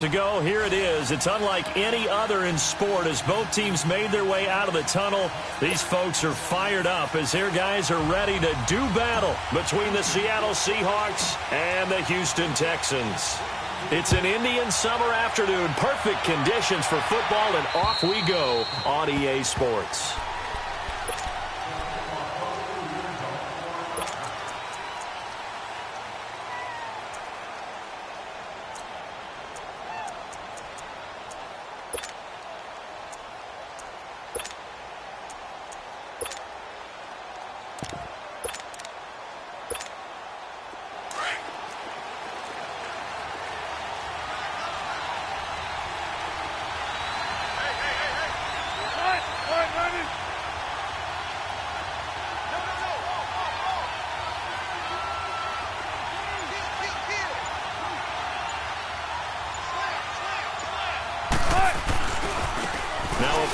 to go. Here it is. It's unlike any other in sport as both teams made their way out of the tunnel. These folks are fired up as their guys are ready to do battle between the Seattle Seahawks and the Houston Texans. It's an Indian summer afternoon. Perfect conditions for football, and off we go on EA Sports.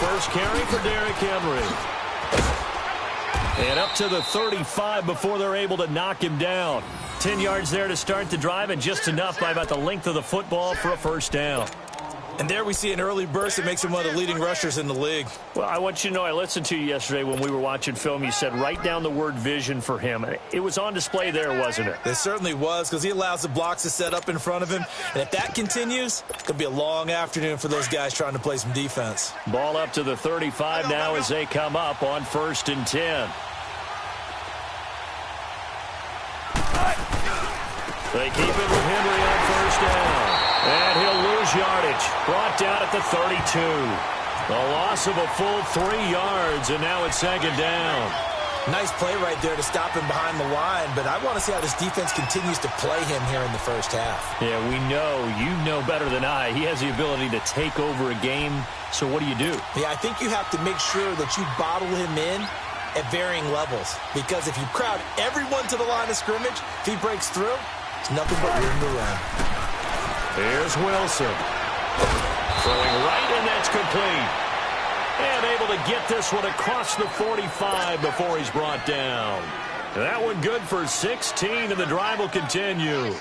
First carry for Derrick Henry. And up to the 35 before they're able to knock him down. 10 yards there to start the drive, and just enough by about the length of the football for a first down. And there we see an early burst that makes him one of the leading rushers in the league. Well, I want you to know, I listened to you yesterday when we were watching film. You said write down the word vision for him. It was on display there, wasn't it? It certainly was, because he allows the blocks to set up in front of him. And if that continues, it could be a long afternoon for those guys trying to play some defense. Ball up to the 35 now as they come up on 1st and 10. They keep it with Henry on 1st down. And he'll lose yardage. Brought down at the 32. A loss of a full 3 yards, and now it's 2nd down. Nice play right there to stop him behind the line, but I want to see how this defense continues to play him here in the first half. Yeah, we know. You know better than I. He has the ability to take over a game, so what do you do? Yeah, I think you have to make sure that you bottle him in at varying levels, because if you crowd everyone to the line of scrimmage, if he breaks through, it's nothing but room to run. Here's Wilson. Throwing right, and that's complete. And able to get this one across the 45 before he's brought down. That one good for 16, and the drive will continue.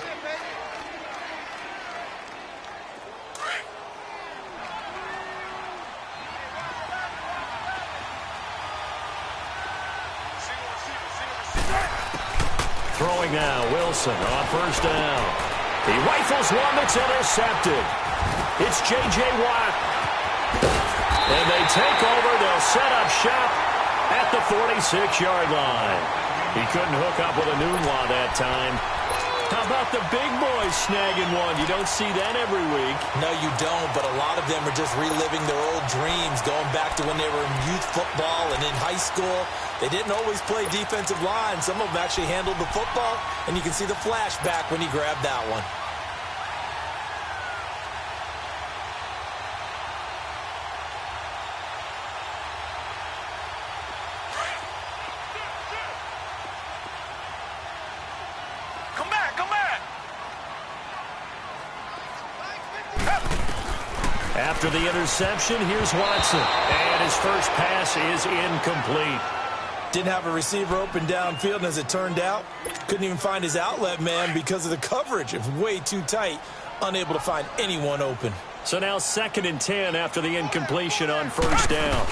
Throwing now, Wilson on 1st down. He rifles one that's intercepted. It's J.J. Watt. And they take over. They'll set up shop at the 46-yard line. He couldn't hook up with a Nunwa that time. How about the big boys snagging one? You don't see that every week. No, you don't, but a lot of them are just reliving their old dreams, going back to when they were in youth football and in high school. They didn't always play defensive line. Some of them actually handled the football, and you can see the flashback when he grabbed that one. After the interception, here's Watson. And his first pass is incomplete. Didn't have a receiver open downfield, and as it turned out, couldn't even find his outlet man because of the coverage. It was way too tight, unable to find anyone open. So now 2nd and 10 after the incompletion on 1st down.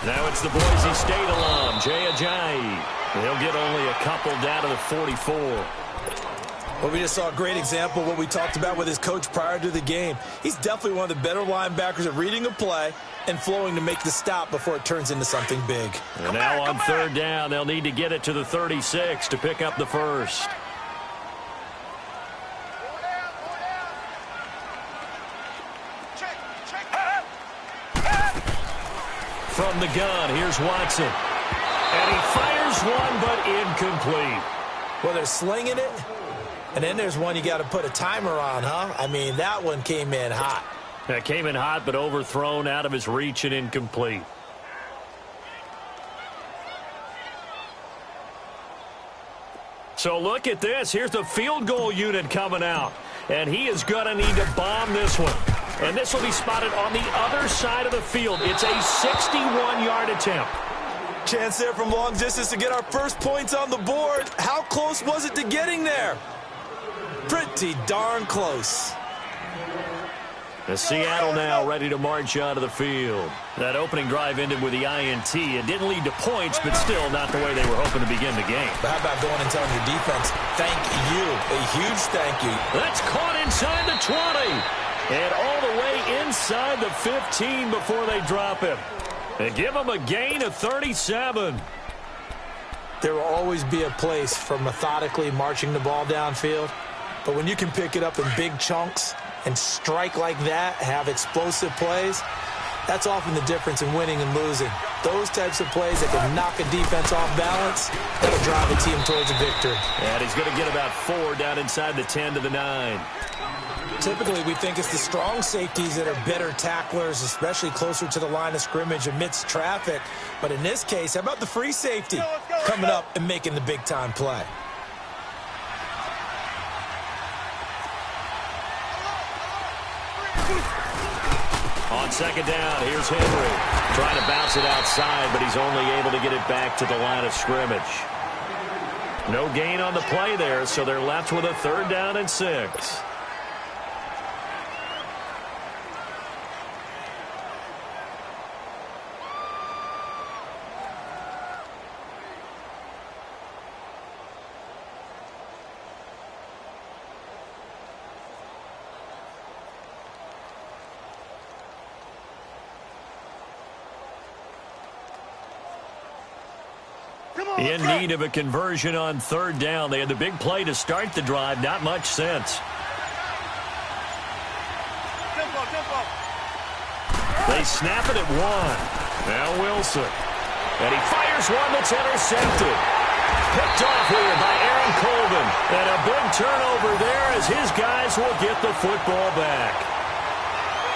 Now it's the Boise State alum, Jay Ajayi. He'll get only a couple down to the 44. Well, we just saw a great example of what we talked about with his coach prior to the game. He's definitely one of the better linebackers at reading a play and flowing to make the stop before it turns into something big. And now on 3rd down, they'll need to get it to the 36 to pick up the first. From the gun, here's Watson. And he fires one, but incomplete. Well, they're slinging it. And then there's one you got to put a timer on, huh? I mean, that one came in hot. That came in hot, but overthrown out of his reach and incomplete. So look at this. Here's the field goal unit coming out. And he is going to need to bomb this one. And this will be spotted on the other side of the field. It's a 61-yard attempt. Chance there from long distance to get our first points on the board. How close was it to getting there? Pretty darn close. Seattle now ready to march onto the field. That opening drive ended with the INT. It didn't lead to points, but still not the way they were hoping to begin the game. But how about going and telling your defense, thank you, a huge thank you. That's caught inside the 20. And all the way inside the 15 before they drop him. And give him a gain of 37. There will always be a place for methodically marching the ball downfield. But when you can pick it up in big chunks and strike like that, have explosive plays, that's often the difference in winning and losing. Those types of plays that can knock a defense off balance, that'll drive a team towards a victory. And he's going to get about 4 down inside the 10 to the 9. Typically, we think it's the strong safeties that are better tacklers, especially closer to the line of scrimmage amidst traffic. But in this case, how about the free safety coming up and making the big-time play? On second down, here's Henry. Trying to bounce it outside, but he's only able to get it back to the line of scrimmage. No gain on the play there, so they're left with a 3rd down and 6. In need of a conversion on 3rd down. They had the big play to start the drive. Not much sense. They snap it at 1. Now Wilson. And he fires one that's intercepted. Picked off here by Aaron Colvin. And a big turnover there as his guys will get the football back.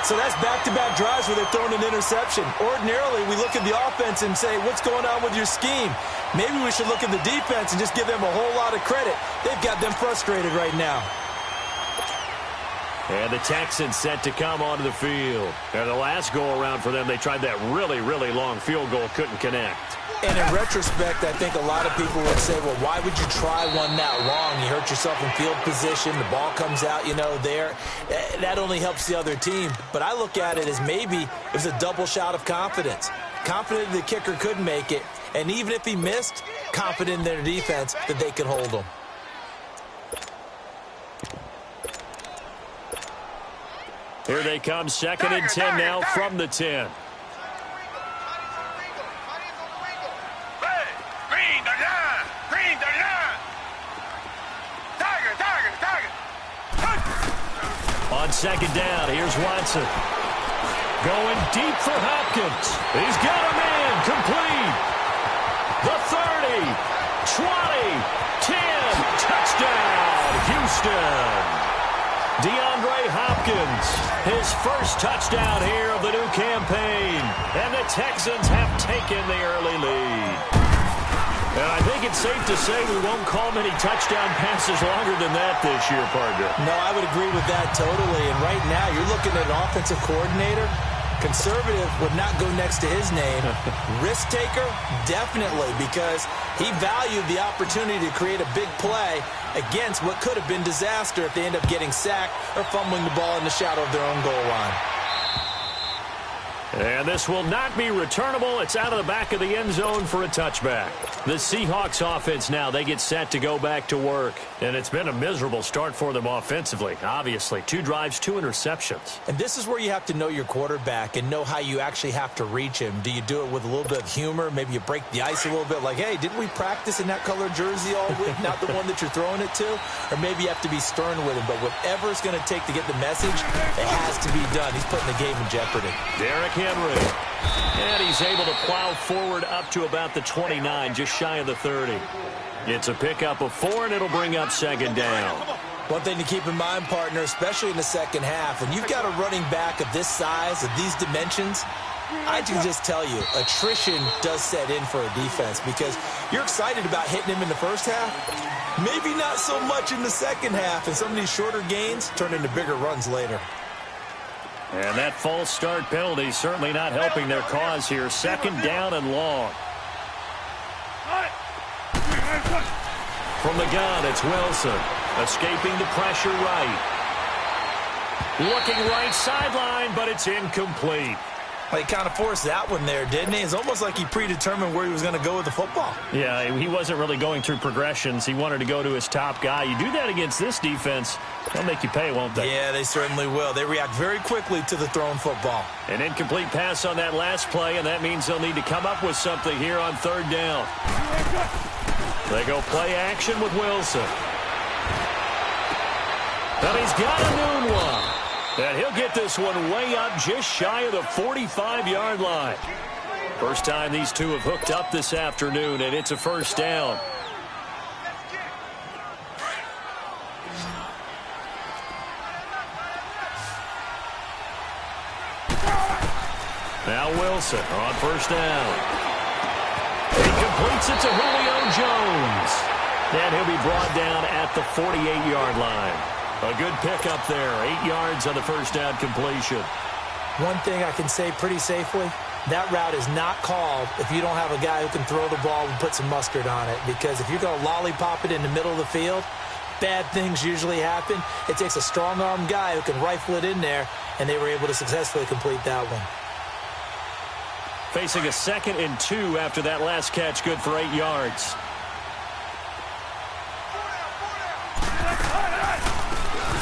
So that's back-to-back drives where they're throwing an interception. Ordinarily, we look at the offense and say, what's going on with your scheme? Maybe we should look at the defense and just give them a whole lot of credit. They've got them frustrated right now. And the Texans set to come onto the field. And the last go-around for them, they tried that really, really long field goal, couldn't connect. And in retrospect, I think a lot of people would say, well, why would you try one that long? You hurt yourself in field position. The ball comes out, there. That only helps the other team. But I look at it as maybe it was a double shot of confidence. Confident the kicker could make it. And even if he missed, confident in their defense that they could hold him. Here they come, 2nd and 10 now from the 10. On 2nd down, here's Watson. Going deep for Hopkins. He's got him in, complete. The 30, 20, 10, touchdown, Houston. DeAndre Hopkins, his first touchdown here of the new campaign. And the Texans have taken the early lead. And I think it's safe to say we won't call many touchdown passes longer than that this year, partner. No, I would agree with that totally. And right now, you're looking at an offensive coordinator. Conservative would not go next to his name. Risk taker, definitely, because he valued the opportunity to create a big play against what could have been disaster if they end up getting sacked or fumbling the ball in the shadow of their own goal line. And this will not be returnable. It's out of the back of the end zone for a touchback. The Seahawks offense now, they get set to go back to work. And it's been a miserable start for them offensively. Obviously, 2 drives, 2 interceptions. And this is where you have to know your quarterback and know how you actually have to reach him. Do you do it with a little bit of humor? Maybe you break the ice a little bit like, hey, didn't we practice in that color jersey all week? Not the one that you're throwing it to? Or maybe you have to be stern with him. But whatever it's going to take to get the message, it has to be done. He's putting the game in jeopardy. Derrick Henry. And he's able to plow forward up to about the 29, just shy of the 30. It's a pickup of 4, and it'll bring up 2nd down. One thing to keep in mind, partner, especially in the second half, when you've got a running back of this size, of these dimensions, I can just tell you, attrition does set in for a defense because you're excited about hitting him in the first half. Maybe not so much in the second half, and some of these shorter gains turn into bigger runs later. And that false start penalty certainly not helping their cause here. 2nd down and long. From the gun, it's Wilson. Escaping the pressure right. Looking right sideline, but it's incomplete. Well, he kind of forced that one there, didn't he? It's almost like he predetermined where he was going to go with the football. Yeah, he wasn't really going through progressions. He wanted to go to his top guy. You do that against this defense, they'll make you pay, won't they? Yeah, they certainly will. They react very quickly to the thrown football. An incomplete pass on that last play, and that means they'll need to come up with something here on third down. They go play action with Wilson. And he's got a noon one. And he'll get this one way up just shy of the 45-yard line. First time these two have hooked up this afternoon, and it's a first down. Now Wilson on first down. He completes it to Julio Jones. And he'll be brought down at the 48-yard line. A good pickup there, 8 yards on the first down completion. One thing I can say pretty safely, that route is not called if you don't have a guy who can throw the ball and put some mustard on it. Because if you're going to lollipop it in the middle of the field, bad things usually happen. It takes a strong-armed guy who can rifle it in there, and they were able to successfully complete that one. Facing a 2nd and 2 after that last catch, good for 8 yards.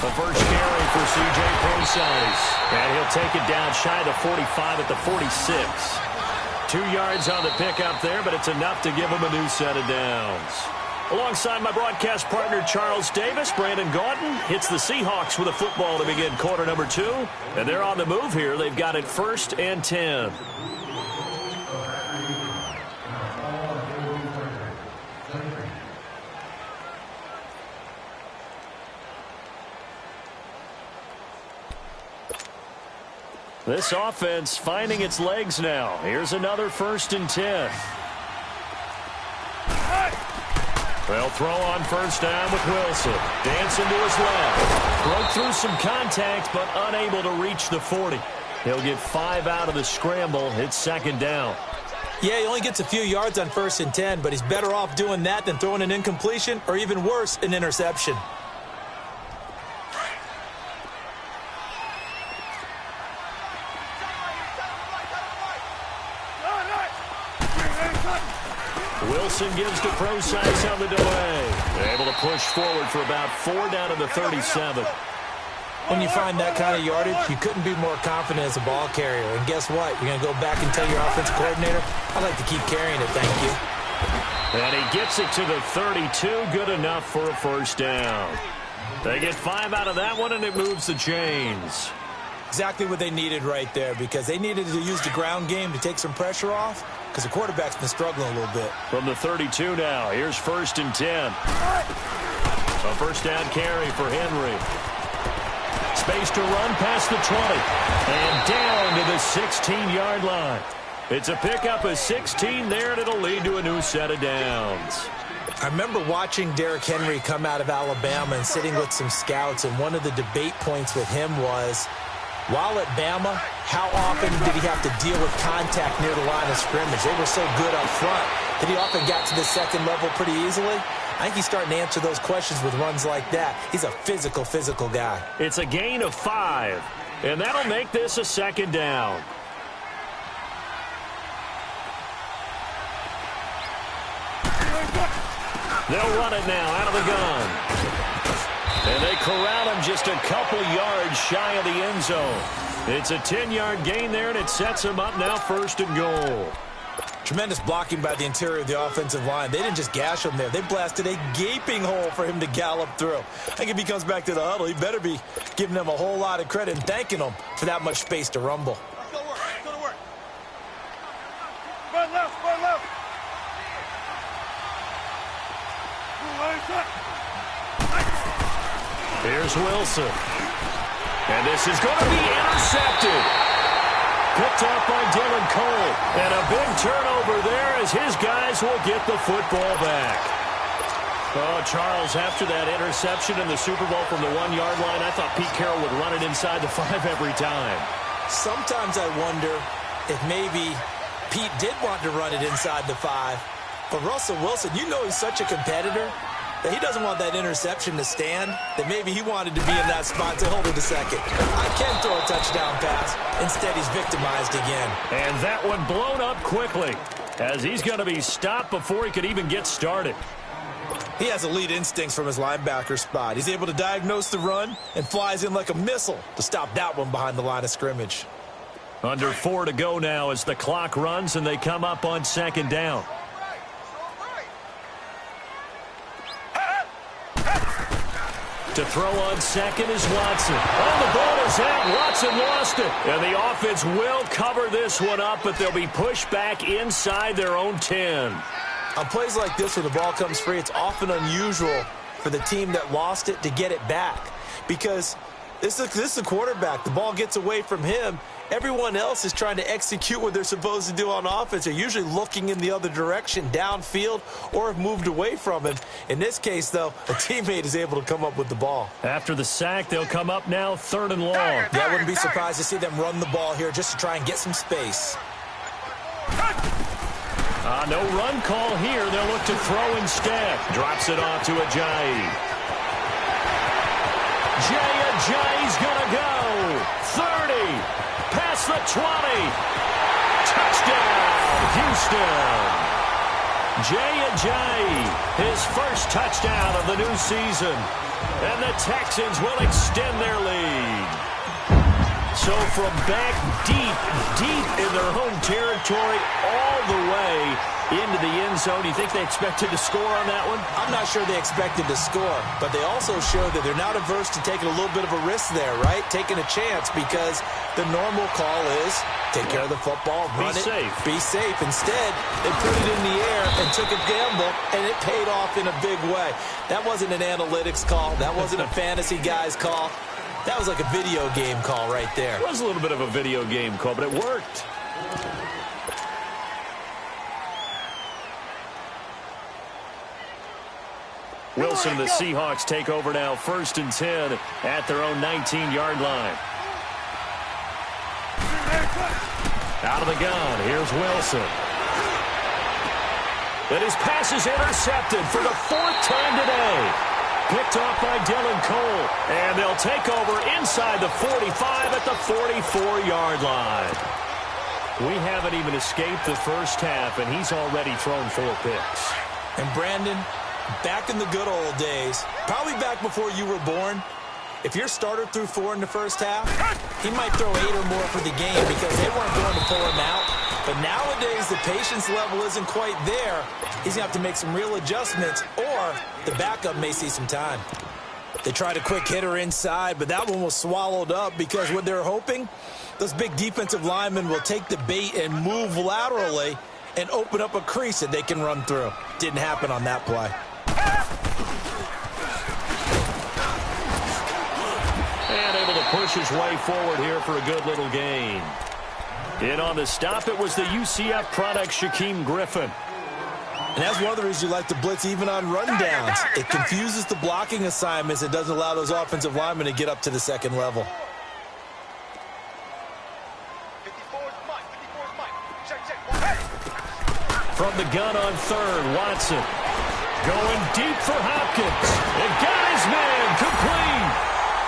The first carry for C.J. Procise. And he'll take it down shy of the 45 at the 46. 2 yards on the pickup there, but it's enough to give him a new set of downs. Alongside my broadcast partner, Charles Davis, Brandon Gaudin hits the Seahawks with a football to begin quarter number 2. And they're on the move here. They've got it 1st and 10. This offense finding its legs now. Here's another 1st and 10. They'll throw on first down with Wilson. Dancing to his left. Broke through some contact, but unable to reach the 40. He'll get 5 out of the scramble. It's 2nd down. Yeah, he only gets a few yards on 1st and 10, but he's better off doing that than throwing an incompletion or even worse, an interception. Wilson gives to Procise on the delay. They're able to push forward for about 4 down to the 37. When you find that kind of yardage, you couldn't be more confident as a ball carrier. And guess what? You're going to go back and tell your offensive coordinator, I'd like to keep carrying it, thank you. And he gets it to the 32. Good enough for a first down. They get 5 out of that one, and it moves the chains. Exactly what they needed right there, because they needed to use the ground game to take some pressure off, because the quarterback's been struggling a little bit. From the 32 now, here's 1st and 10. A first down carry for Henry. Space to run past the 20. And down to the 16-yard line. It's a pickup of 16 there, and it'll lead to a new set of downs. I remember watching Derrick Henry come out of Alabama and sitting with some scouts, and one of the debate points with him was, while at Bama, how often did he have to deal with contact near the line of scrimmage? They were so good up front that he often got to the second level pretty easily. I think he's starting to answer those questions with runs like that. He's a physical guy. It's a gain of 5, and that'll make this a 2nd down. They'll run it now out of the gun. And they corral him just a couple yards shy of the end zone. It's a 10-yard gain there, and it sets him up now 1st and goal. Tremendous blocking by the interior of the offensive line. They didn't just gash him there. They blasted a gaping hole for him to gallop through. I think if he comes back to the huddle, he better be giving them a whole lot of credit and thanking them for that much space to rumble. Let's go to work. Run left, run left. Here's Wilson. And this is going to be intercepted. Picked up by Dylan Cole. And a big turnover there as his guys will get the football back. Oh, Charles, after that interception in the Super Bowl from the 1-yard line, I thought Pete Carroll would run it inside the 5 every time. Sometimes I wonder if maybe Pete did want to run it inside the 5. But Russell Wilson, you know he's such a competitor. that he doesn't want that interception to stand, that maybe he wanted to be in that spot to hold it a second. I can throw a touchdown pass. Instead, he's victimized again. And that one blown up quickly, as he's going to be stopped before he could even get started. He has elite instincts from his linebacker spot. He's able to diagnose the run and flies in like a missile to stop that one behind the line of scrimmage. Under 4 to go now as the clock runs and they come up on second down. To throw on second is Watson. Oh, the ball is out. Watson lost it. And the offense will cover this one up, but they'll be pushed back inside their own 10. On plays like this where the ball comes free, it's often unusual for the team that lost it to get it back. Because this is a quarterback. The ball gets away from him. Everyone else is trying to execute what they're supposed to do on offense. They're usually looking in the other direction, downfield, or have moved away from him. In this case, though, a teammate is able to come up with the ball. After the sack, they'll come up now 3rd and long. Yeah, I wouldn't be surprised to see them run the ball here just to try and get some space. No run call here. They'll look to throw instead. Drops it off to Ajayi. Ajayi's going to go. 30. Past the 20. Touchdown, Houston. Ajayi, his first touchdown of the new season. And the Texans will extend their lead. So from back deep in their home territory all the way into the end zone, you think they expected to score on that one? I'm not sure they expected to score, but they also showed that they're not averse to taking a little bit of a risk there, right? Taking a chance, because the normal call is take care of the football, run it, be safe. Instead, they put it in the air and took a gamble, and it paid off in a big way. That wasn't an analytics call. That wasn't a fantasy guy's call. That was like a video game call right there. It was a little bit of a video game call, but it worked. Wilson and the Seahawks take over now, 1st and 10 at their own 19-yard line. Out of the gun, here's Wilson. And his pass is intercepted for the 4th time today. Picked off by Dylan Cole. And they'll take over inside the 45 at the 44-yard line. We haven't even escaped the first half, and he's already thrown 4 picks. And Brandon, back in the good old days, probably back before you were born, if your starter threw 4 in the first half, he might throw 8 or more for the game because they weren't going to pull him out. But nowadays, the patience level isn't quite there. He's going to have to make some real adjustments, or the backup may see some time. They tried a quick hitter inside, but that one was swallowed up because what they're hoping, those big defensive linemen will take the bait and move laterally and open up a crease that they can run through. Didn't happen on that play. And able to push his way forward here for a good little gain. In on the stop, it was the UCF product, Shaquem Griffin. And that's one of the reasons you like to blitz even on rundowns. It confuses the blocking assignments. It doesn't allow those offensive linemen to get up to the second level. From the gun on 3rd, Watson. Going deep for Hopkins. And got his man complete.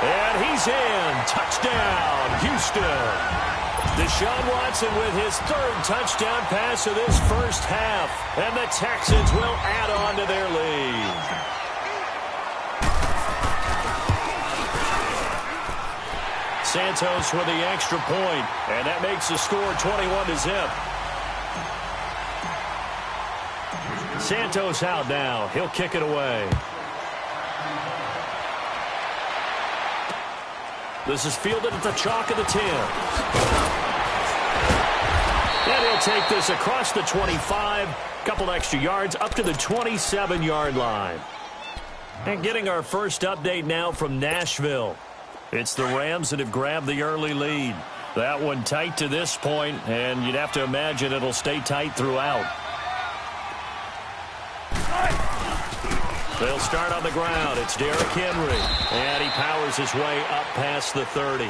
And he's in. Touchdown, Houston. Deshaun Watson with his 3rd touchdown pass of this first half. And the Texans will add on to their lead. Santos with the extra point. And that makes the score 21-0. Santos out now. He'll kick it away. This is fielded at the chalk of the 10. And he'll take this across the 25. Couple extra yards up to the 27-yard line. And getting our first update now from Nashville. It's the Rams that have grabbed the early lead. That one tight to this point, and you'd have to imagine it'll stay tight throughout. They'll start on the ground. It's Derrick Henry. And he powers his way up past the 30.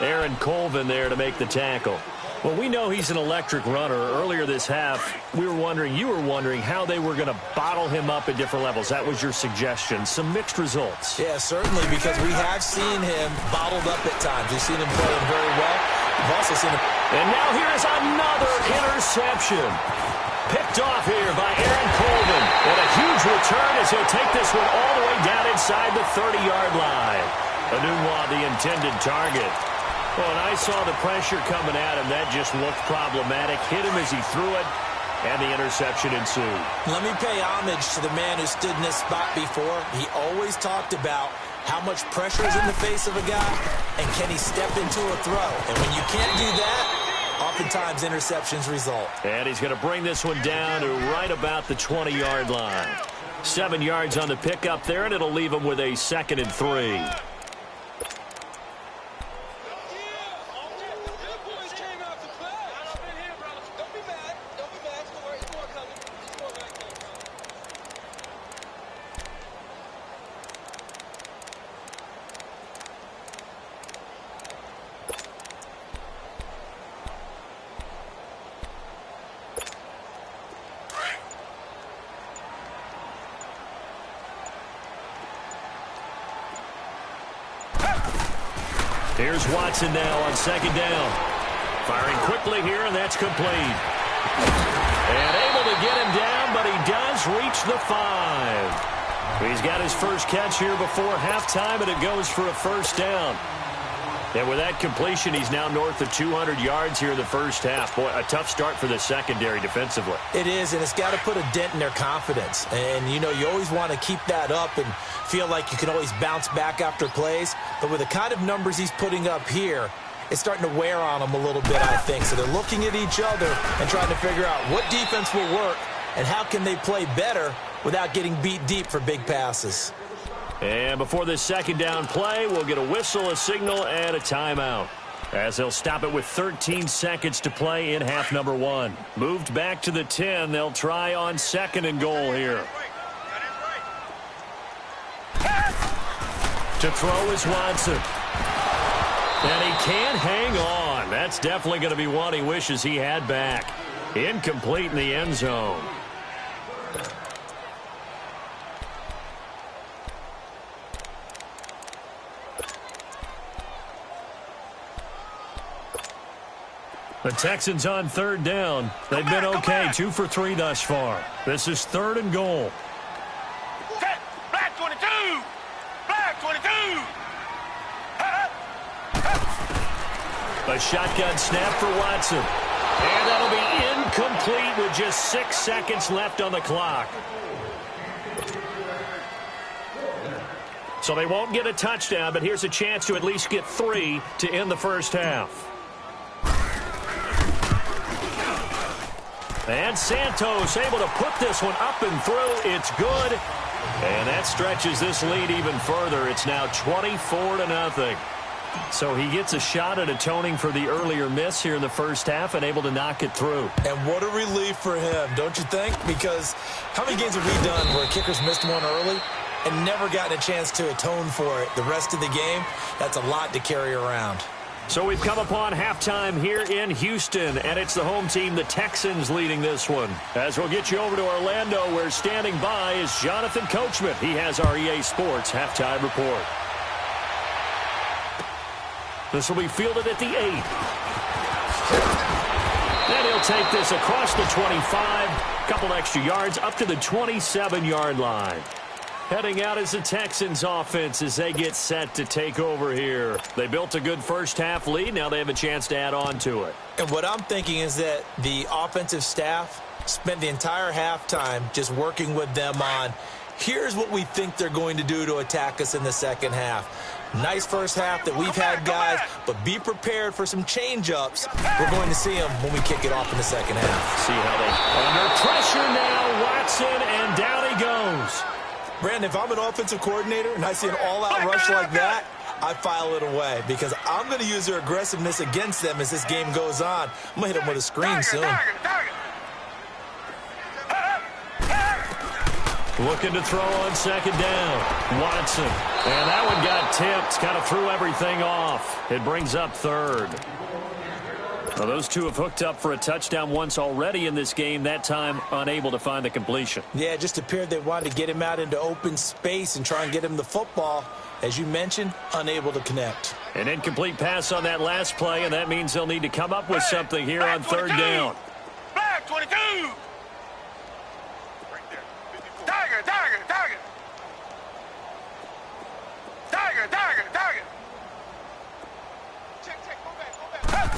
Aaron Colvin there to make the tackle. Well, we know he's an electric runner. Earlier this half, you were wondering how they were going to bottle him up at different levels. That was your suggestion. Some mixed results. Yeah, certainly, because we have seen him bottled up at times. We've seen him playing very well. We've also seen him. And now here is another interception. Picked off here by Aaron Colvin. And a huge return as he'll take this one all the way down inside the 30-yard line. Anunwa, the intended target. Well, and I saw the pressure coming at him. That just looked problematic. Hit him as he threw it, and the interception ensued. Let me pay homage to the man who stood in this spot before. He always talked about how much pressure is in the face of a guy, and can he step into a throw. And when you can't do that, oftentimes interceptions result. And he's going to bring this one down to right about the 20-yard line. 7 yards on the pickup there, and it'll leave him with a 2nd and 3. Here's Watson now on 2nd down. Firing quickly here, and that's complete. And able to get him down, but he does reach the 5. He's got his first catch here before halftime, and it goes for a 1st down. And with that completion, he's now north of 200 yards here in the first half. Boy, a tough start for the secondary defensively. It is, and it's got to put a dent in their confidence. And, you know, you always want to keep that up and feel like you can always bounce back after plays. But with the kind of numbers he's putting up here, it's starting to wear on them a little bit, I think. So they're looking at each other and trying to figure out what defense will work and how can they play better without getting beat deep for big passes. And before this 2nd down play, we'll get a whistle, a signal, and a timeout. As they'll stop it with 13 seconds to play in half number 1. Moved back to the 10. They'll try on 2nd and goal here. To throw is Watson. And he can't hang on. That's definitely going to be one he wishes he had back. Incomplete in the end zone. The Texans on 3rd down. They've been okay, 2 for 3 thus far. This is 3rd and goal. Black 22! Black 22! A shotgun snap for Watson. And that'll be incomplete with just 6 seconds left on the clock. So they won't get a touchdown, but here's a chance to at least get 3 to end the first half. And Santos able to put this one up and through. It's good. And that stretches this lead even further. It's now 24-0. So he gets a shot at atoning for the earlier miss here in the first half and able to knock it through. And what a relief for him, don't you think? Because how many games have we done where kickers missed one early and never gotten a chance to atone for it the rest of the game? That's a lot to carry around. So we've come upon halftime here in Houston, and it's the home team, the Texans, leading this one. As we'll get you over to Orlando, where standing by is Jonathan Coachman. He has our EA Sports halftime report. This will be fielded at the 8. And he'll take this across the 25, couple extra yards up to the 27-yard line. Heading out is the Texans offense as they get set to take over here. They built a good first half lead. Now they have a chance to add on to it. And what I'm thinking is that the offensive staff spent the entire halftime just working with them on, here's what we think they're going to do to attack us in the second half. Nice first half that we've had, guys, but be prepared for some change-ups. We're going to see them when we kick it off in the second half. See how they under pressure now. Watson, and down he goes. Brandon, if I'm an offensive coordinator and I see an all-out rush like that, I file it away because I'm going to use their aggressiveness against them as this game goes on. I'm going to hit them with a screen soon. Looking to throw on 2nd down. Watson. And that one got tipped. Kind of threw everything off. It brings up 3rd. Well, those two have hooked up for a touchdown once already in this game, that time unable to find the completion. Yeah, it just appeared they wanted to get him out into open space and try and get him the football. As you mentioned, unable to connect. An incomplete pass on that last play, and that means they'll need to come up with something here on third down. Flag 22. Tiger, tiger, tiger. Tiger, tiger, tiger. Check, go back.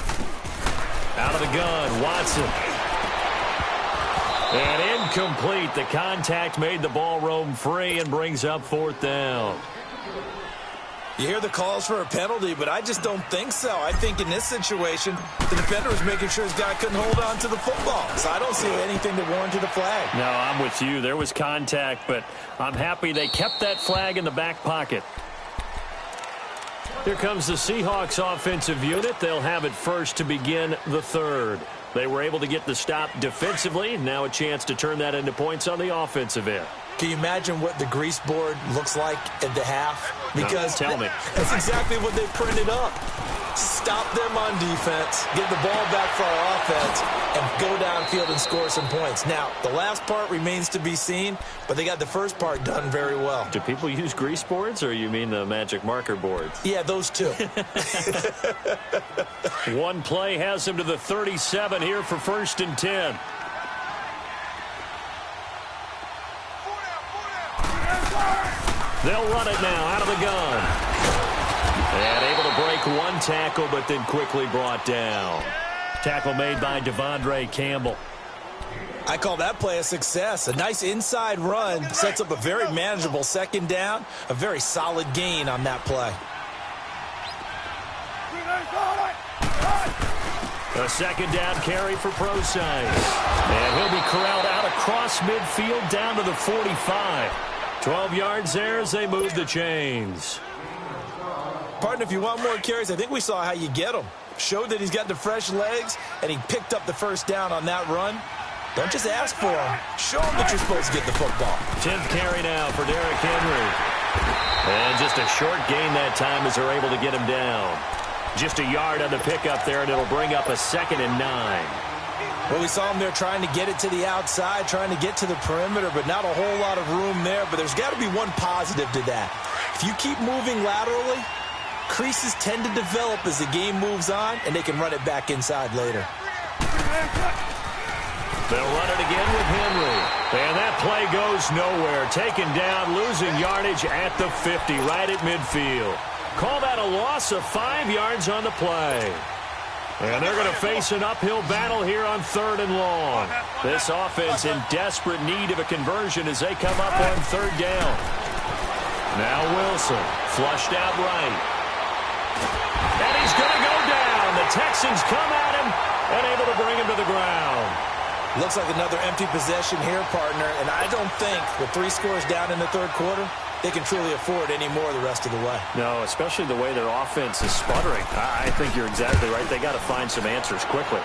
Out of the gun, Watson. And incomplete. The contact made the ball roam free and brings up fourth down. You hear the calls for a penalty, but I just don't think so. I think in this situation, the defender was making sure his guy couldn't hold on to the football. So I don't see anything that warranted a flag. No, I'm with you. There was contact, but I'm happy they kept that flag in the back pocket. Here comes the Seahawks offensive unit. They'll have it first to begin the third. They were able to get the stop defensively. Now a chance to turn that into points on the offensive end. Can you imagine what the grease board looks like at the half? Because tell me. That's exactly what they printed up. Stop them on defense, get the ball back for our offense, and go downfield and score some points. Now, the last part remains to be seen, but they got the first part done very well. Do people use grease boards, or you mean the magic marker boards? Yeah, those two. One play has him to the 37 here for 1st and 10. They'll run it now out of the gun. And able to break one tackle, but then quickly brought down. Tackle made by Devondre Campbell. I call that play a success. A nice inside run sets up a very manageable second down. A very solid gain on that play. A second down carry for Procise. And he'll be corralled out across midfield down to the 45. 12 yards there as they move the chains. Partner, if you want more carries, I think we saw how you get him. Showed that he's got the fresh legs, and he picked up the first down on that run. Don't just ask for him. Show him that you're supposed to get the football. 10th carry now for Derrick Henry. And just a short gain that time as they're able to get him down. Just a yard on the pickup there, and it'll bring up a 2nd and 9. Well, we saw him there trying to get it to the outside, trying to get to the perimeter, but not a whole lot of room there. But there's got to be one positive to that. If you keep moving laterally, creases tend to develop as the game moves on, and they can run it back inside later. They'll run it again with Henry. And that play goes nowhere. Taken down, losing yardage at the 50, right at midfield. Call that a loss of 5 yards on the play. And they're going to face an uphill battle here on 3rd and long. This offense in desperate need of a conversion as they come up on 3rd down. Now Wilson, flushed out right. And he's going to go down. The Texans come at him and able to bring him to the ground. Looks like another empty possession here, partner. And I don't think with 3 scores down in the 3rd quarter, they can truly afford any more the rest of the way. No, especially the way their offense is sputtering. I think you're exactly right. They got to find some answers quickly.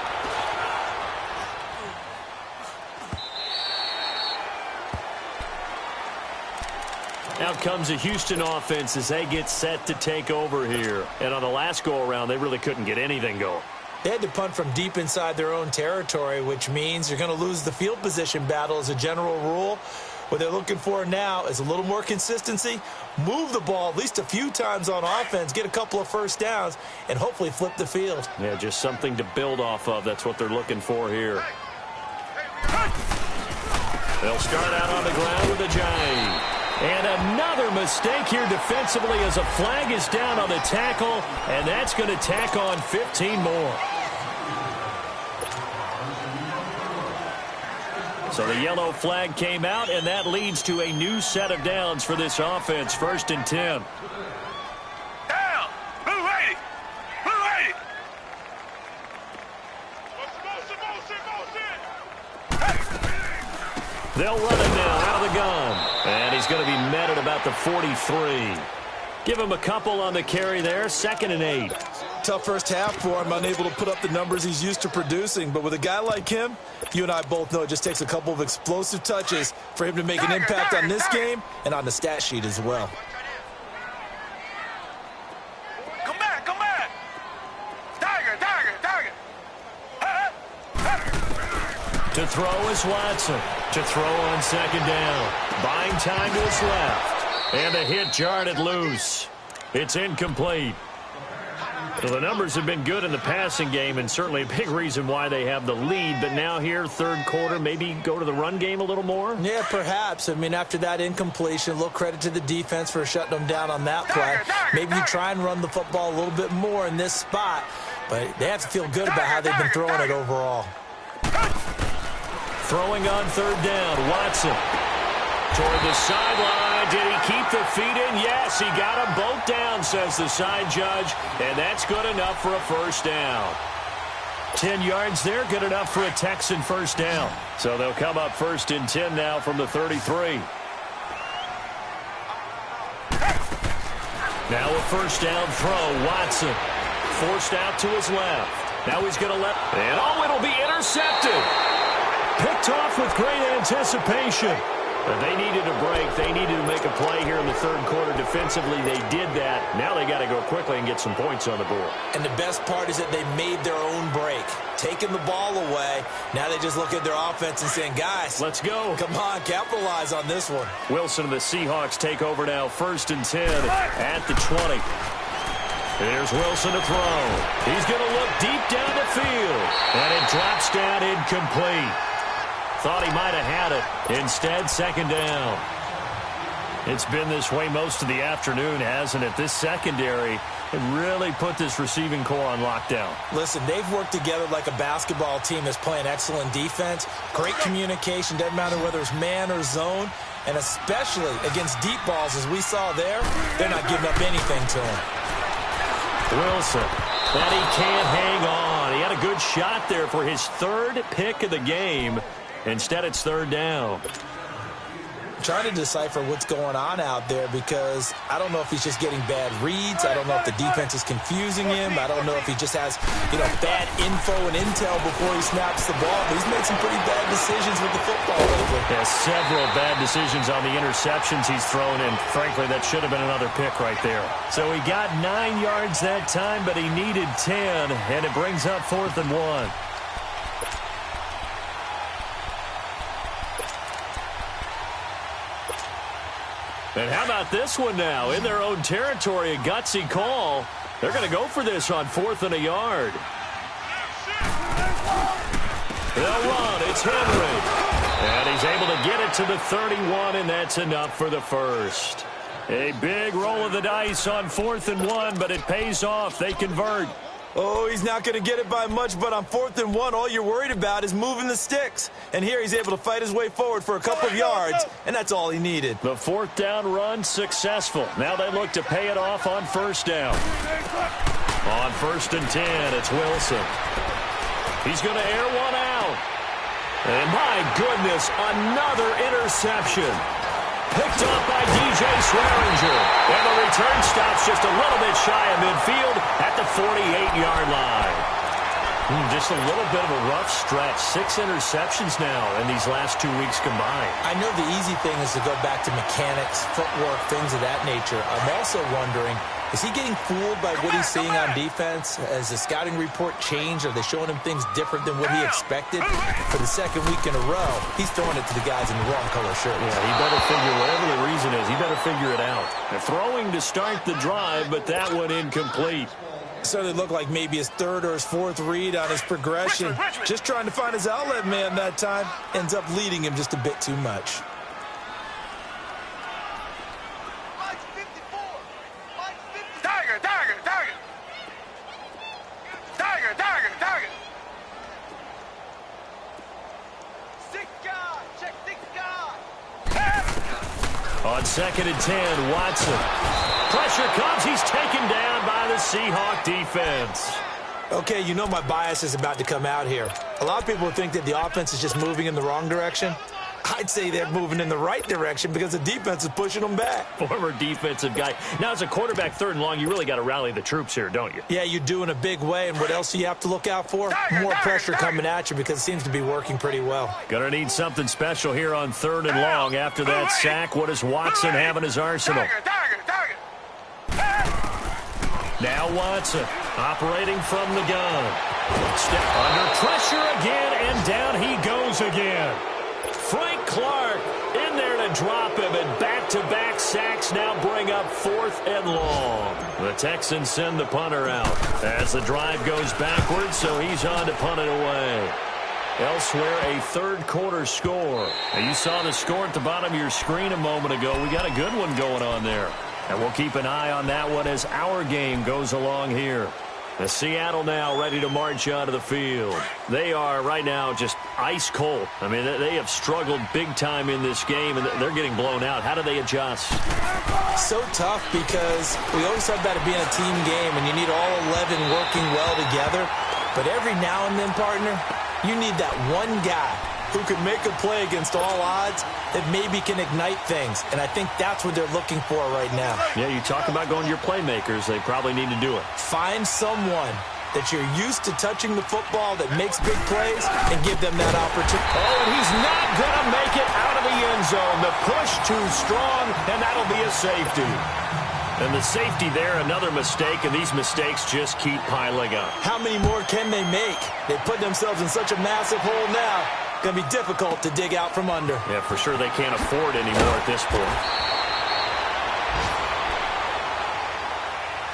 Out comes the Houston offense as they get set to take over here. And on the last go-around, they really couldn't get anything going. They had to punt from deep inside their own territory, which means you're going to lose the field position battle as a general rule. What they're looking for now is a little more consistency, move the ball at least a few times on offense, get a couple of first downs, and hopefully flip the field. Yeah, just something to build off of. That's what they're looking for here. They'll start out on the ground with a giant. And another mistake here defensively as a flag is down on the tackle, and that's going to tack on 15 more. So the yellow flag came out, and that leads to a new set of downs for this offense. 1st and 10. Down. Blue 80. Blue 80. They'll run it now out of the gun. And he's going to be met at about the 43. Give him a couple on the carry there. 2nd and 8. Tough first half for him, unable to put up the numbers he's used to producing. But with a guy like him, you and I both know it just takes a couple of explosive touches for him to make an impact on this game and on the stat sheet as well. Come back, come back. Tiger, tiger, tiger. To throw is Watson. To throw on second down. Buying time to his left. And a hit jarred it loose. It's incomplete. So the numbers have been good in the passing game, and certainly a big reason why they have the lead. But now here, third quarter, maybe go to the run game a little more? Yeah, perhaps. I mean, after that incompletion, a little credit to the defense for shutting them down on that play. Maybe you try and run the football a little bit more in this spot, but they have to feel good about how they've been throwing it overall. Throwing on third down, Watson. Toward the sideline. Did he keep the feet in? Yes, he got them both down, says the side judge, and that's good enough for a first down. 10 yards there, good enough for a Texan first down. So they'll come up first and 10 now from the 33. Now a first down throw, Watson. Forced out to his left. Now he's going to let, and oh, it'll be intercepted. Picked off with great anticipation. But they needed a break. They needed to make a play here in the third quarter. Defensively, they did that. Now they got to go quickly and get some points on the board. And the best part is that they made their own break. Taking the ball away. Now they just look at their offense and saying, guys, let's go. Come on, capitalize on this one. Wilson and the Seahawks take over now, first and 10 at the 20. Here's Wilson to throw. He's going to look deep down the field. And it drops down incomplete. Thought he might have had it. Instead, second down. It's been this way most of the afternoon, hasn't it? This secondary really put this receiving core on lockdown. Listen, they've worked together like a basketball team that's playing excellent defense. Great communication. Doesn't matter whether it's man or zone. And especially against deep balls, as we saw there, they're not giving up anything to him. Wilson. And he can't hang on. He had a good shot there for his third pick of the game. Instead, it's third down. I'm trying to decipher what's going on out there because I don't know if he's just getting bad reads. I don't know if the defense is confusing him. I don't know if he just has, bad info and intel before he snaps the ball. But he's made some pretty bad decisions with the football lately. Yeah, several bad decisions on the interceptions he's thrown, and frankly, that should have been another pick right there. So he got 9 yards that time, but he needed 10, and it brings up 4th and 1. And how about this one now? In their own territory, a gutsy call. They're going to go for this on 4th and a yard. They'll run. It's Henry. And he's able to get it to the 31, and that's enough for the first. A big roll of the dice on 4th and 1, but it pays off. They convert. Oh, he's not going to get it by much, but on 4th and 1, all you're worried about is moving the sticks. And here he's able to fight his way forward for a couple of yards, and that's all he needed. The 4th down run successful. Now they look to pay it off on first down. On 1st and 10, it's Wilson. He's going to air one out. And my goodness, another interception. Picked up by DJ Swearinger. And the return stops just a little bit shy of midfield at the 48-yard line. Just a little bit of a rough stretch. 6 interceptions now in these last 2 weeks combined. I know the easy thing is to go back to mechanics, footwork, things of that nature. I'm also wondering, is he getting fooled by what he's seeing on defense? Has the scouting report changed? Are they showing him things different than what he expected? For the second week in a row, he's throwing it to the guys in the wrong color shirt. Yeah, he better figure, whatever the reason is, he better figure it out. They're throwing to start the drive, but that one incomplete. Certainly looked like maybe his 3rd or his 4th read on his progression. Just trying to find his outlet man that time. Ends up leading him just a bit too much. Tiger, tiger, tiger. Tiger, tiger, tiger. Six guard, check 6 guard. On 2nd and 10, Watson. Pressure comes. He's taken down by the Seahawk defense. Okay, you know my bias is about to come out here. A lot of people think that the offense is just moving in the wrong direction. I'd say they're moving in the right direction because the defense is pushing them back. Former defensive guy. Now, as a quarterback, 3rd and long, you really got to rally the troops here, don't you? Yeah, you do in a big way. And what else do you have to look out for? More pressure coming at you because it seems to be working pretty well. Gonna need something special here on 3rd and long. After that sack, what does Watson have in his arsenal? Now Watson operating from the gun. Step under pressure again, and down he goes goes again. Frank Clark in there to drop him, and back-to-back sacks now bring up 4th and long. The Texans send the punter out as the drive goes backwards, so he's on to punt it away. Elsewhere, a third-quarter score. Now, you saw the score at the bottom of your screen a moment ago. We got a good one going on there. And we'll keep an eye on that one as our game goes along here. The Seattle now ready to march onto the field. They are right now just ice cold. I mean, they have struggled big time in this game, and they're getting blown out. How do they adjust? So tough because we always talk about it being a team game, and you need all 11 working well together. But every now and then, partner, you need that one guy who can make a play against all odds that maybe can ignite things. And I think that's what they're looking for right now. Yeah, you talk about going to your playmakers. They probably need to do it. Find someone that you're used to touching the football that makes big plays and give them that opportunity. Oh, and he's not going to make it out of the end zone. The push too strong, and that'll be a safety. And the safety there, another mistake, and these mistakes just keep piling up. How many more can they make? They put themselves in such a massive hole now. Going to be difficult to dig out from under. Yeah, for sure they can't afford anymore at this point.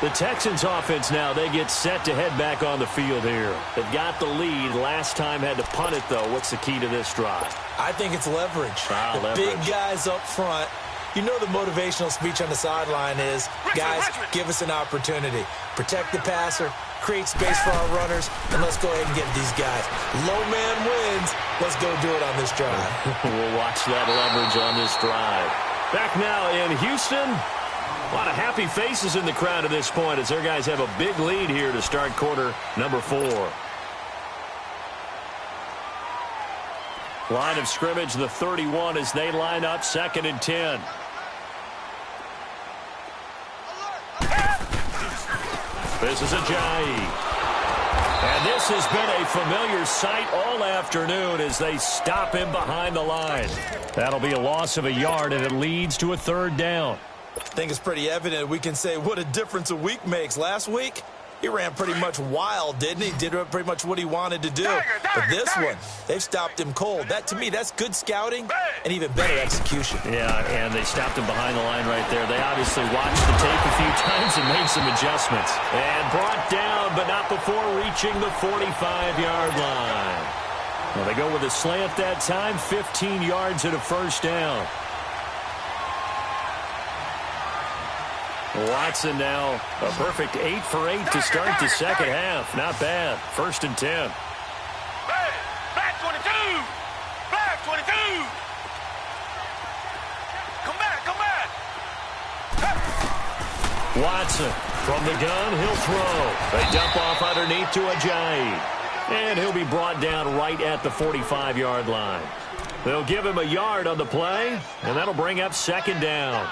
The Texans offense now, they get set to head back on the field here. They've got the lead. Last time had to punt it, though. What's the key to this drive? I think it's leverage. Leverage. Big guys up front. You know the motivational speech on the sideline is, guys, give us an opportunity. Protect the passer, create space for our runners, and let's go ahead and get these guys. Low man wins. Let's go do it on this drive. We'll watch that leverage on this drive. Back now in Houston. A lot of happy faces in the crowd at this point as their guys have a big lead here to start quarter number 4. Line of scrimmage, the 31, as they line up 2nd and 10. This is Ajayi. And this has been a familiar sight all afternoon as they stop him behind the line. That'll be a loss of a yard, and it leads to a 3rd down. I think it's pretty evident we can say what a difference a week makes. Last week, he ran pretty much wild, didn't he? Did pretty much what he wanted to do. But this one, they've stopped him cold. That, to me, that's good scouting and even better execution. Yeah, and they stopped him behind the line right there. They obviously watched the tape a few times and made some adjustments. And brought down, but not before reaching the 45-yard line. Well, they go with a slant that time, 15 yards and a 1st down. Watson now a perfect 8 for 8 to start the second half. Not bad. 1st and 10. Back 22. Back 22. Come back. Watson from the gun. He'll throw. They dump off underneath to Ajayi. And he'll be brought down right at the 45-yard line. They'll give him a yard on the play, and that'll bring up 2nd down.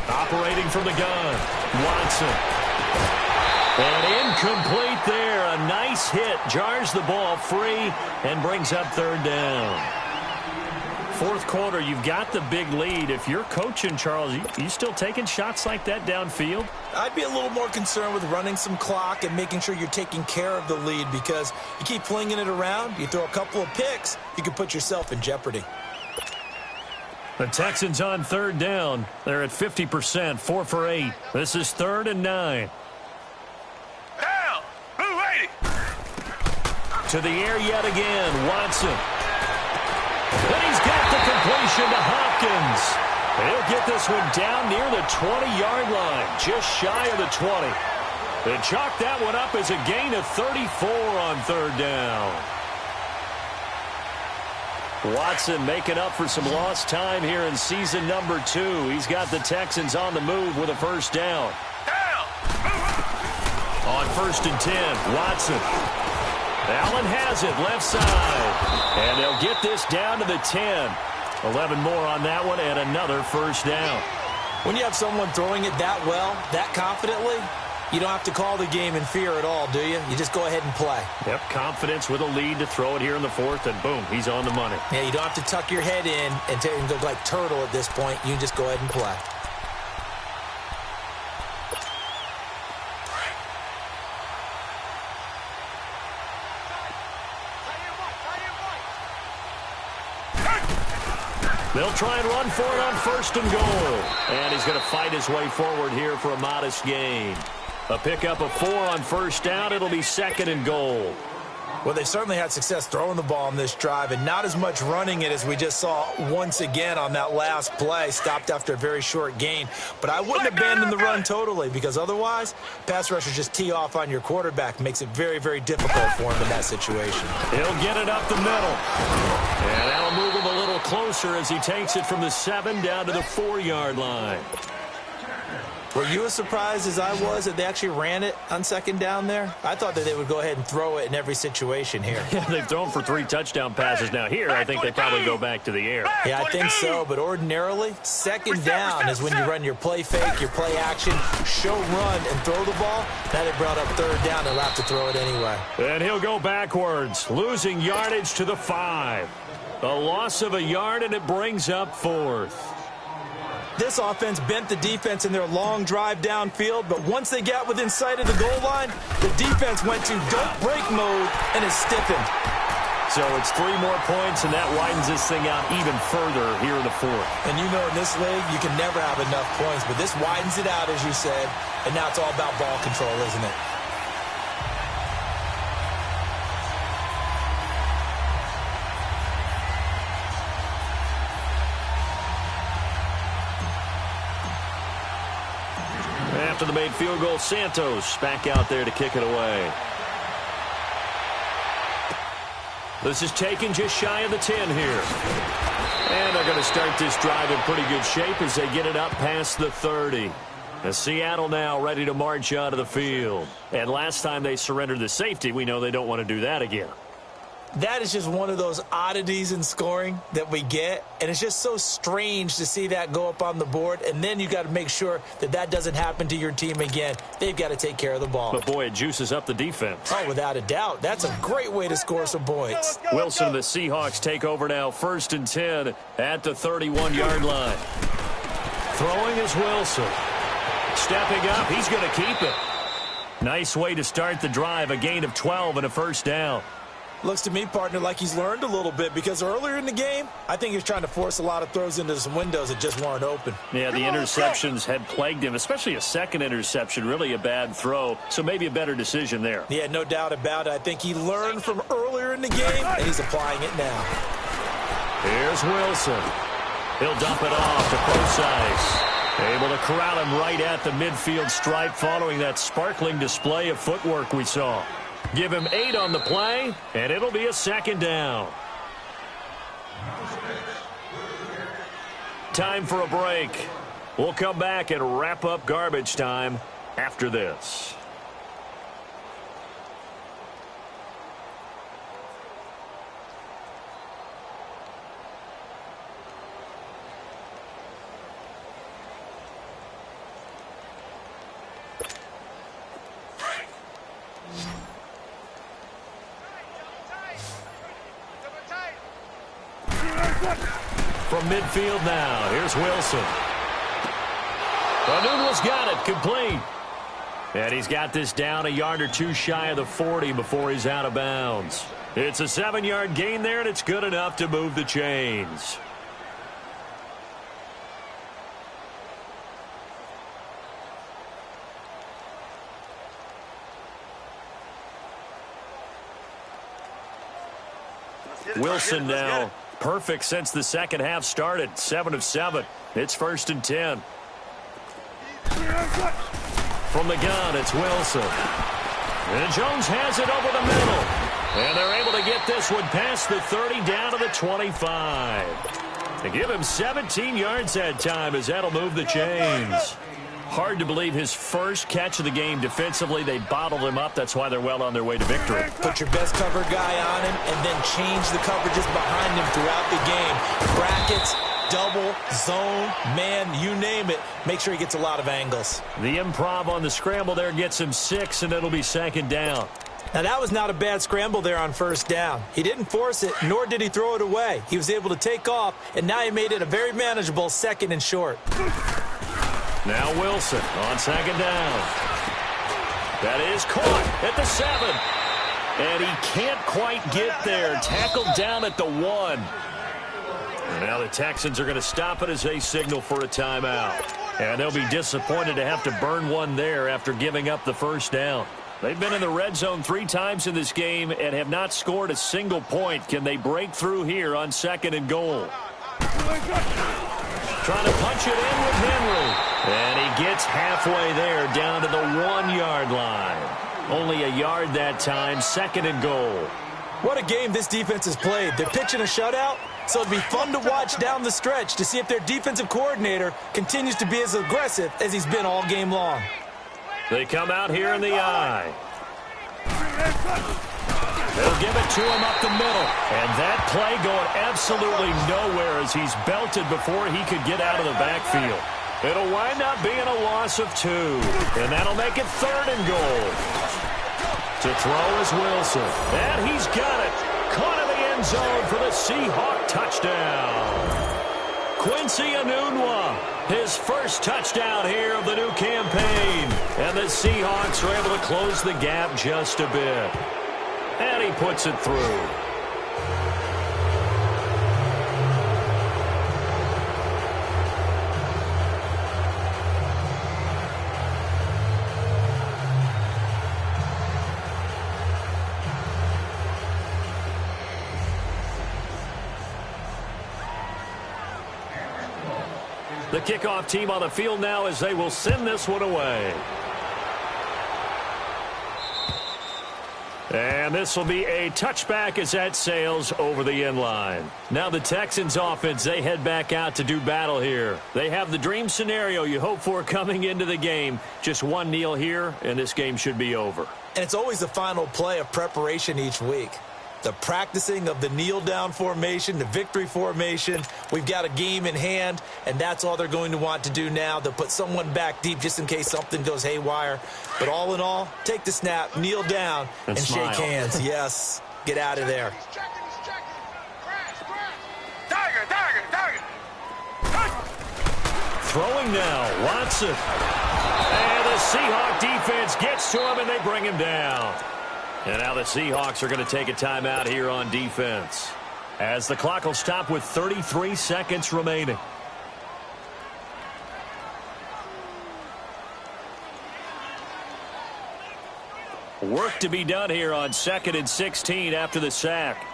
Operating from the gun, Watson. And incomplete there. A nice hit. Jars the ball free and brings up 3rd down. 4th quarter, you've got the big lead. If you're coaching, Charles, you still taking shots like that downfield? I'd be a little more concerned with running some clock and making sure you're taking care of the lead because you keep flinging it around, you throw a couple of picks, you can put yourself in jeopardy. The Texans on 3rd down. They're at 50%, 4 for 8. This is 3rd and 9. Down. Blue 80. To the air yet again, Watson. And he's got the completion to Hopkins. He'll get this one down near the 20-yard line, just shy of the 20. They chalk that one up as a gain of 34 on 3rd down. Watson making up for some lost time here in season number 2. He's got the Texans on the move with a 1st down. On 1st and 10, Watson. Allen has it, left side. And they'll get this down to the 10. 11 more on that one, and another first down. When you have someone throwing it that well, that confidently, you don't have to call the game in fear at all, do you? You just go ahead and play. Yep, confidence with a lead to throw it here in the fourth, and boom, he's on the money. Yeah, you don't have to tuck your head in and go like turtle at this point. You just go ahead and play. They'll try and run for it on first and goal. And he's going to fight his way forward here for a modest gain. A pickup of 4 on first down. It'll be second and goal. Well, they certainly had success throwing the ball on this drive and not as much running it as we just saw once again on that last play. Stopped after a very short gain. But I wouldn't abandon the run totally because otherwise, pass rushers just tee off on your quarterback. Makes it very, very difficult for him in that situation. He'll get it up the middle. And that'll move him a little closer as he takes it from the 7 down to the 4-yard line. Were you as surprised as I was that they actually ran it on second down there? I thought that they would go ahead and throw it in every situation here. Yeah, they've thrown for 3 touchdown passes. Now here, I think they probably go back to the air. Yeah, I think so, but ordinarily, second down is when you run your play fake, your play action, show run, and throw the ball. Now they brought up third down, they'll have to throw it anyway. And he'll go backwards, losing yardage to the 5. A loss of a yard, and it brings up 4th. This offense bent the defense in their long drive downfield, but once they got within sight of the goal line, the defense went to don't break mode and is stiffened. So it's 3 more points, and that widens this thing out even further here in the 4th. And you know in this league, you can never have enough points, but this widens it out, as you said, and now it's all about ball control, isn't it? After the made field goal, Santos back out there to kick it away. This is taken just shy of the 10 here. And they're going to start this drive in pretty good shape as they get it up past the 30. And Seattle now ready to march out of the field. And last time they surrendered the safety, we know they don't want to do that again. That is just one of those oddities in scoring that we get, and it's just so strange to see that go up on the board, and then you got to make sure that that doesn't happen to your team again. They've got to take care of the ball. But, boy, it juices up the defense. Oh, without a doubt. That's a great way to score some points. Wilson and the Seahawks take over now, 1st and 10 at the 31-yard line. Throwing is Wilson. Stepping up, he's going to keep it. Nice way to start the drive, a gain of 12 and a first down. Looks to me, partner, like he's learned a little bit because earlier in the game, I think he was trying to force a lot of throws into some windows that just weren't open. Yeah, the interceptions had plagued him, especially a second interception, really a bad throw, so maybe a better decision there. Yeah, no doubt about it. I think he learned from earlier in the game, and he's applying it now. Here's Wilson. He'll dump it off to Procise. Able to corral him right at the midfield stripe following that sparkling display of footwork we saw. Give him 8 on the play, and it'll be a second down. Time for a break. We'll come back and wrap up garbage time after this. From midfield now, here's Wilson. O'Neill's got it, complete. And he's got this down a yard or 2 shy of the 40 before he's out of bounds. It's a 7-yard gain there, and it's good enough to move the chains. Wilson now perfect since the second half started. 7 of 7. It's 1st and 10. From the gun, it's Wilson. And Jones has it over the middle. And they're able to get this one past the 30 down to the 25. They give him 17 yards that time as that'll move the chains. Hard to believe his first catch of the game defensively. They bottled him up. That's why they're well on their way to victory. Put your best cover guy on him and then change the coverages behind him throughout the game. Brackets, double, zone, man, you name it. Make sure he gets a lot of angles. The improv on the scramble there gets him 6, and it'll be 2nd down. Now, that was not a bad scramble there on 1st down. He didn't force it, nor did he throw it away. He was able to take off, and now he made it a very manageable 2nd and short. Now Wilson on 2nd down. That is caught at the 7. And he can't quite get there. Tackled down at the 1. And now the Texans are going to stop it as they signal for a timeout. And they'll be disappointed to have to burn one there after giving up the 1st down. They've been in the red zone 3 times in this game and have not scored a single point. Can they break through here on 2nd and goal? Trying to punch it in with Henry. And he gets halfway there down to the 1-yard line. Only a yard that time, 2nd and goal. What a game this defense has played. They're pitching a shutout, so it'd be fun to watch down the stretch to see if their defensive coordinator continues to be as aggressive as he's been all game long. They come out here in the eye. They'll give it to him up the middle. And that play going absolutely nowhere as he's belted before he could get out of the backfield. It'll wind up being a loss of 2. And that'll make it 3rd and goal. To throw is Wilson. And he's got it. Caught in the end zone for the Seahawk touchdown. Quincy Enunwa, his first touchdown here of the new campaign. And the Seahawks are able to close the gap just a bit. And he puts it through. The kickoff team on the field now as they will send this one away. And this will be a touchback as that sails over the end line. Now the Texans offense, they head back out to do battle here. They have the dream scenario you hope for coming into the game. Just one kneel here, and this game should be over. And it's always the final play of preparation each week. The practicing of the kneel-down formation, the victory formation. We've got a game in hand, and that's all they're going to want to do now. They'll put someone back deep just in case something goes haywire. But all in all, take the snap, kneel down, and shake hands. Yes, get out of there. Throwing now, Watson. And the Seahawk defense gets to him, and they bring him down. And now the Seahawks are going to take a timeout here on defense, as the clock will stop with 33 seconds remaining. Work to be done here on 2nd and 16 after the sack.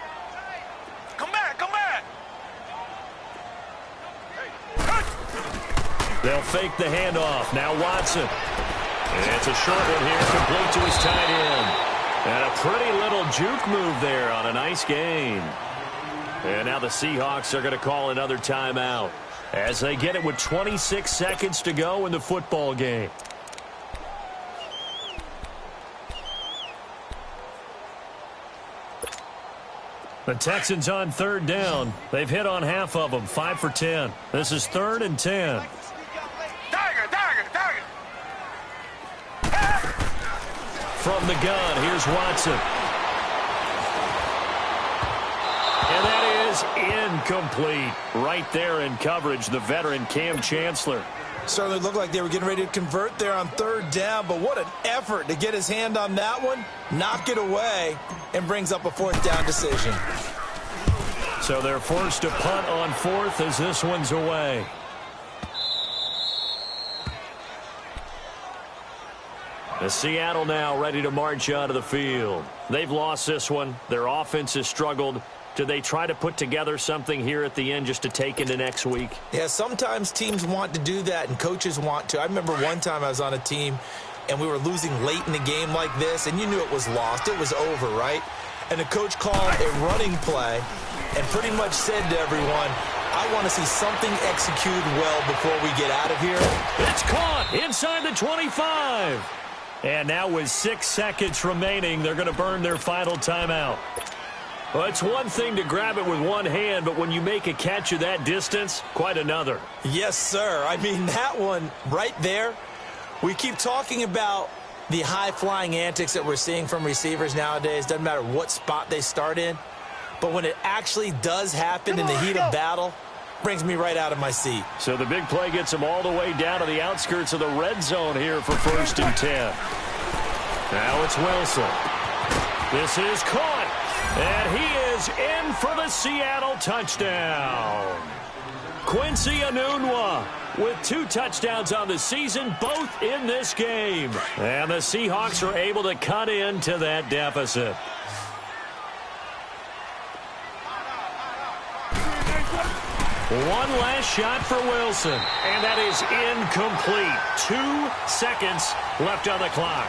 Come back, come back. They'll fake the handoff. Now Watson. And it's a short one here, complete to his tight end. And a pretty little juke move there on a nice gain. And now the Seahawks are going to call another timeout as they get it with 26 seconds to go in the football game. The Texans on 3rd down. They've hit on half of them, 5 for 10. This is 3rd and 10. From the gun, here's Watson. And that is incomplete. Right there in coverage, the veteran Cam Chancellor. Certainly looked like they were getting ready to convert there on 3rd down, but what an effort to get his hand on that one, knock it away, and brings up a 4th down decision. So they're forced to punt on 4th as this one's away. The Seattle now ready to march out of the field. They've lost this one. Their offense has struggled. Do they try to put together something here at the end just to take into next week? Yeah, sometimes teams want to do that and coaches want to. I remember one time I was on a team and we were losing late in a game like this, and you knew it was lost. It was over, right? And the coach called a running play and pretty much said to everyone, I want to see something executed well before we get out of here. It's caught inside the 25. And now with 6 seconds remaining, they're going to burn their final timeout. Well, it's one thing to grab it with one hand, but when you make a catch of that distance, quite another. Yes, sir. I mean, that one right there, we keep talking about the high-flying antics that we're seeing from receivers nowadays. Doesn't matter what spot they start in. But when it actually does happen in the heat of battle, brings me right out of my seat. So the big play gets them all the way down to the outskirts of the red zone here for 1st and 10. Now it's Wilson. This is caught. And he is in for the Seattle touchdown. Quincy Enunwa with 2 touchdowns on the season, both in this game. And the Seahawks are able to cut into that deficit. One last shot for Wilson, and that is incomplete. 2 seconds left on the clock.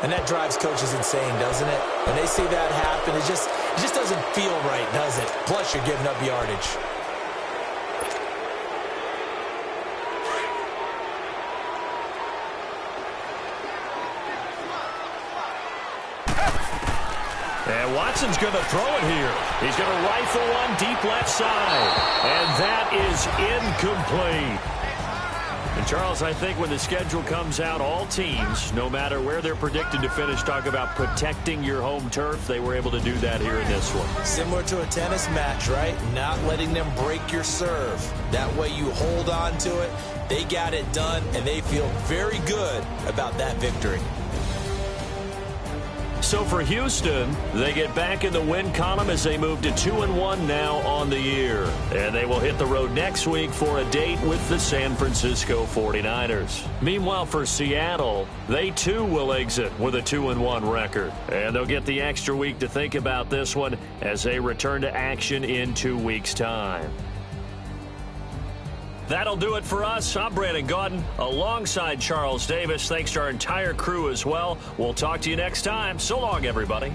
And that drives coaches insane, doesn't it? When they see that happen, it just doesn't feel right, does it? Plus, you're giving up yardage. And Watson's going to throw it here. He's going to rifle one deep left side. And that is incomplete. And, Charles, I think when the schedule comes out, all teams, no matter where they're predicted to finish, talk about protecting your home turf. They were able to do that here in this one. Similar to a tennis match, right? Not letting them break your serve. That way you hold on to it. They got it done, and they feel very good about that victory. So for Houston, they get back in the win column as they move to 2-1 now on the year. And they will hit the road next week for a date with the San Francisco 49ers. Meanwhile, for Seattle, they too will exit with a 2-1 record. And they'll get the extra week to think about this one as they return to action in 2 weeks' time. That'll do it for us. I'm Brandon Gaudin alongside Charles Davis. Thanks to our entire crew as well. We'll talk to you next time. So long, everybody.